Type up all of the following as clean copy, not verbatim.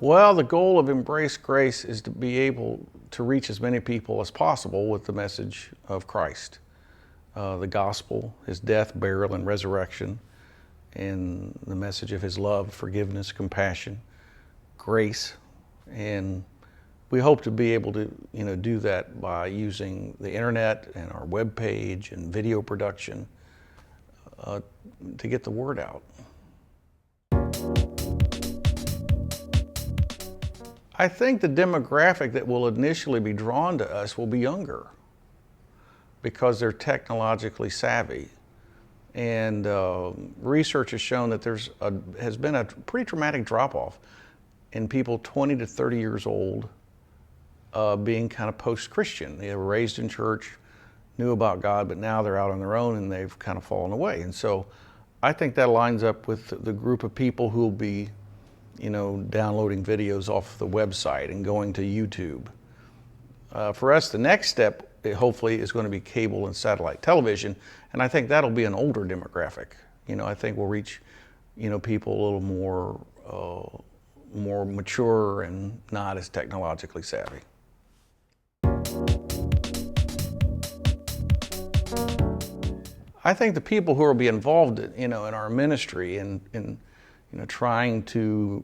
Well, the goal of Embrace Grace is to be able to reach as many people as possible with the message of Christ, the gospel, his death, burial, and resurrection, and the message of his love, forgiveness, compassion, grace. And we hope to be able to, do that by using the internet and our web page and video production to get the word out. I think the demographic that will initially be drawn to us will be younger because they're technologically savvy. And research has shown that has been a pretty dramatic drop-off in people 20 to 30 years old being kind of post-Christian. They were raised in church, knew about God, but now they're out on their own and they've kind of fallen away. And so I think that lines up with the group of people who will be downloading videos off the website and going to YouTube. For us, the next step, hopefully, is going to be cable and satellite television, and I think that'll be an older demographic. I think we'll reach, people a little more mature and not as technologically savvy. I think the people who will be involved, in our ministry and trying to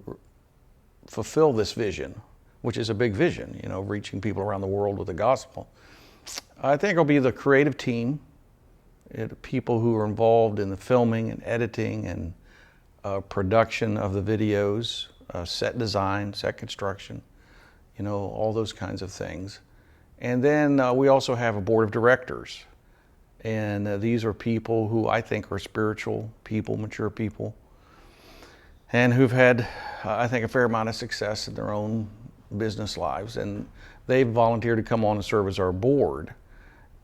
fulfill this vision, which is a big vision, reaching people around the world with the gospel. I think it'll be the creative team, people who are involved in the filming and editing and production of the videos, set design, set construction, all those kinds of things. And then we also have a board of directors. And these are people who I think are spiritual people, mature people, and who've had, I think, a fair amount of success in their own business lives. And they've volunteered to come on and serve as our board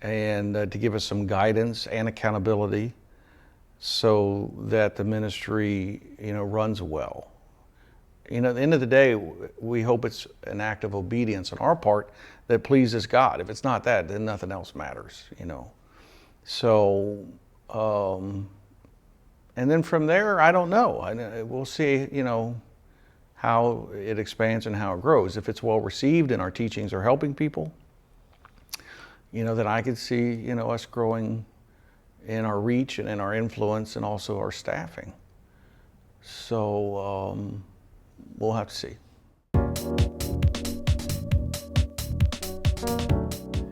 and to give us some guidance and accountability so that the ministry, runs well. At the end of the day, we hope it's an act of obedience on our part that pleases God. If it's not that, then nothing else matters, So, and then from there, I don't know. We'll see, how it expands and how it grows. If it's well received and our teachings are helping people, then I could see, us growing in our reach and in our influence and also our staffing. So we'll have to see.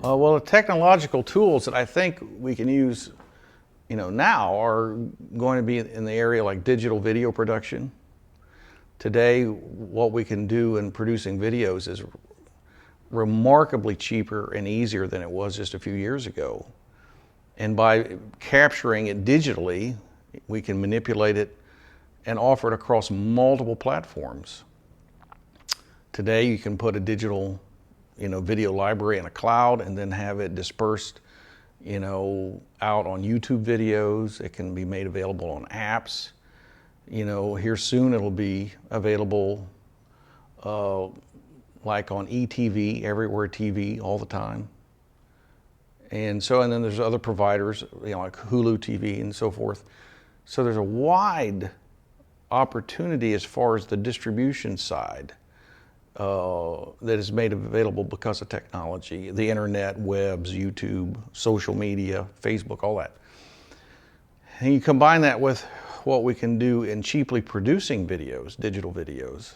Well, the technological tools that I think we can use, now are going to be in the area like digital video production. Today, what we can do in producing videos is remarkably cheaper and easier than it was just a few years ago. And by capturing it digitally, we can manipulate it and offer it across multiple platforms. Today, you can put a digital video library in a cloud and then have it dispersed, out on YouTube videos. It can be made available on apps. Here soon it'll be available like on ETV, everywhere TV, all the time. And then there's other providers, like Hulu TV and so forth. So there's a wide opportunity as far as the distribution side that is made available because of technology, the internet, webs, YouTube, social media, Facebook, all that. And you combine that with what we can do in cheaply producing videos, digital videos.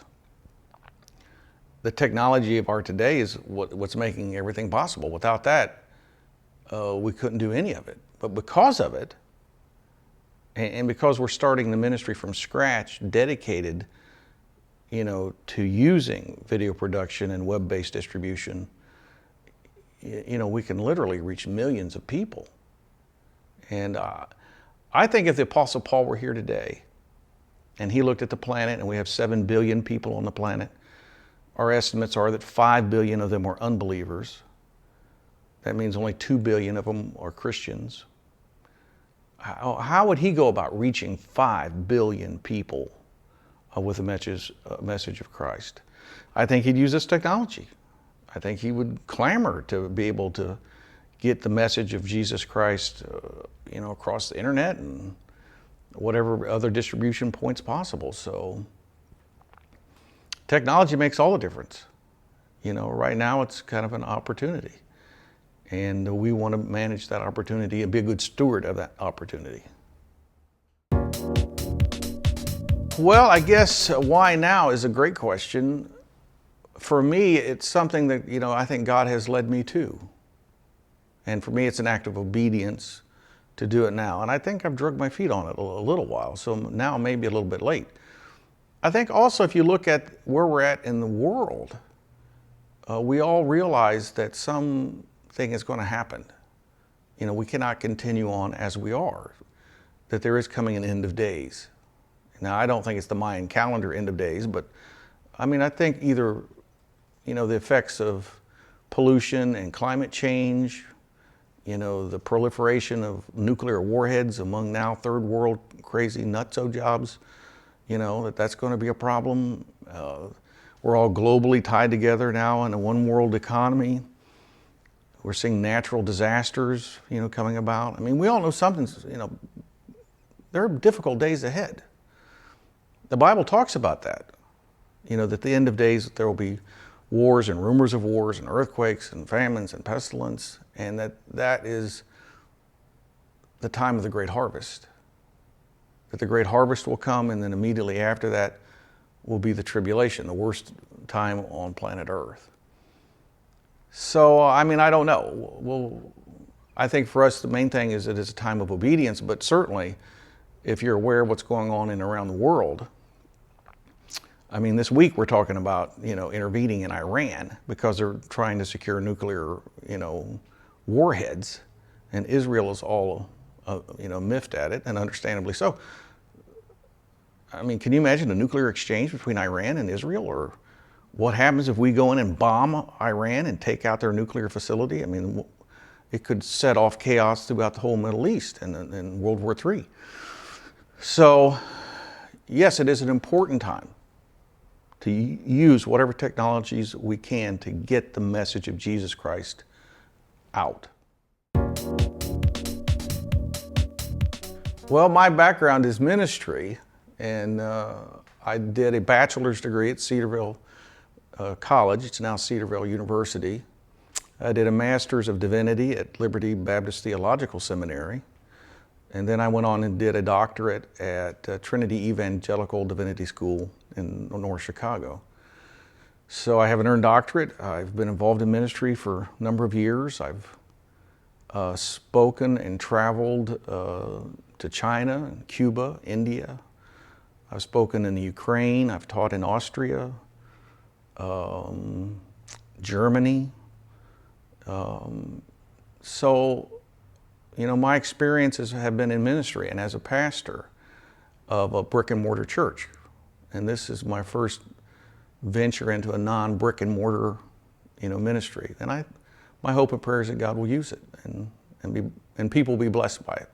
The technology of our today is what's making everything possible. Without that, we couldn't do any of it. But because of it, and because we're starting the ministry from scratch, dedicated to using video production and web-based distribution, we can literally reach millions of people. And I think if the Apostle Paul were here today and he looked at the planet, and we have 7 billion people on the planet, our estimates are that 5 billion of them are unbelievers. That means only 2 billion of them are Christians. How would he go about reaching 5 billion people with the message of Christ? I think he'd use this technology. I think he would clamor to be able to get the message of Jesus Christ, across the internet and whatever other distribution points possible. So technology makes all the difference. You know, right now it's kind of an opportunity. And we want to manage that opportunity and be a good steward of that opportunity. Well, I guess why now is a great question. For me, it's something that, you know, I think God has led me to. And for me, it's an act of obedience to do it now. And I think I've dragged my feet on it a little while, so now maybe a little bit late. I think also if you look at where we're at in the world, we all realize that something is going to happen. You know, we cannot continue on as we are, that there is coming an end of days. Now, I don't think it's the Mayan calendar end of days, but I mean, I think either, you know, the effects of pollution and climate change, you know, the proliferation of nuclear warheads among now third world crazy nutso jobs, you know, that's going to be a problem. We're all globally tied together now in a one world economy. We're seeing natural disasters, you know, coming about. I mean, we all know something's, you know, there are difficult days ahead. The Bible talks about that, you know, that at the end of days there will be wars and rumors of wars and earthquakes and famines and pestilence, and that is the time of the great harvest. That the great harvest will come, and then immediately after that will be the tribulation, the worst time on planet Earth. So, I mean, I don't know. Well, I think for us the main thing is that it's a time of obedience, but certainly if you're aware of what's going on in around the world, I mean, this week we're talking about, you know, intervening in Iran because they're trying to secure nuclear, you know, warheads, and Israel is all, you know, miffed at it, and understandably so. I mean, can you imagine a nuclear exchange between Iran and Israel? Or what happens if we go in and bomb Iran and take out their nuclear facility? I mean, it could set off chaos throughout the whole Middle East and World War III. So, yes, it is an important time to use whatever technologies we can to get the message of Jesus Christ out. Well, my background is ministry, and I did a bachelor's degree at Cedarville College. It's now Cedarville University. I did a master's of divinity at Liberty Baptist Theological Seminary. And then I went on and did a doctorate at Trinity Evangelical Divinity School in North Chicago. So I have an earned doctorate. I've been involved in ministry for a number of years. I've spoken and traveled to China, and Cuba, India. I've spoken in the Ukraine. I've taught in Austria, Germany. So, you know, my experiences have been in ministry and as a pastor of a brick and mortar church. And this is my first venture into a non-brick and mortar, you know, ministry. And my hope and prayer is that God will use it and people will be blessed by it.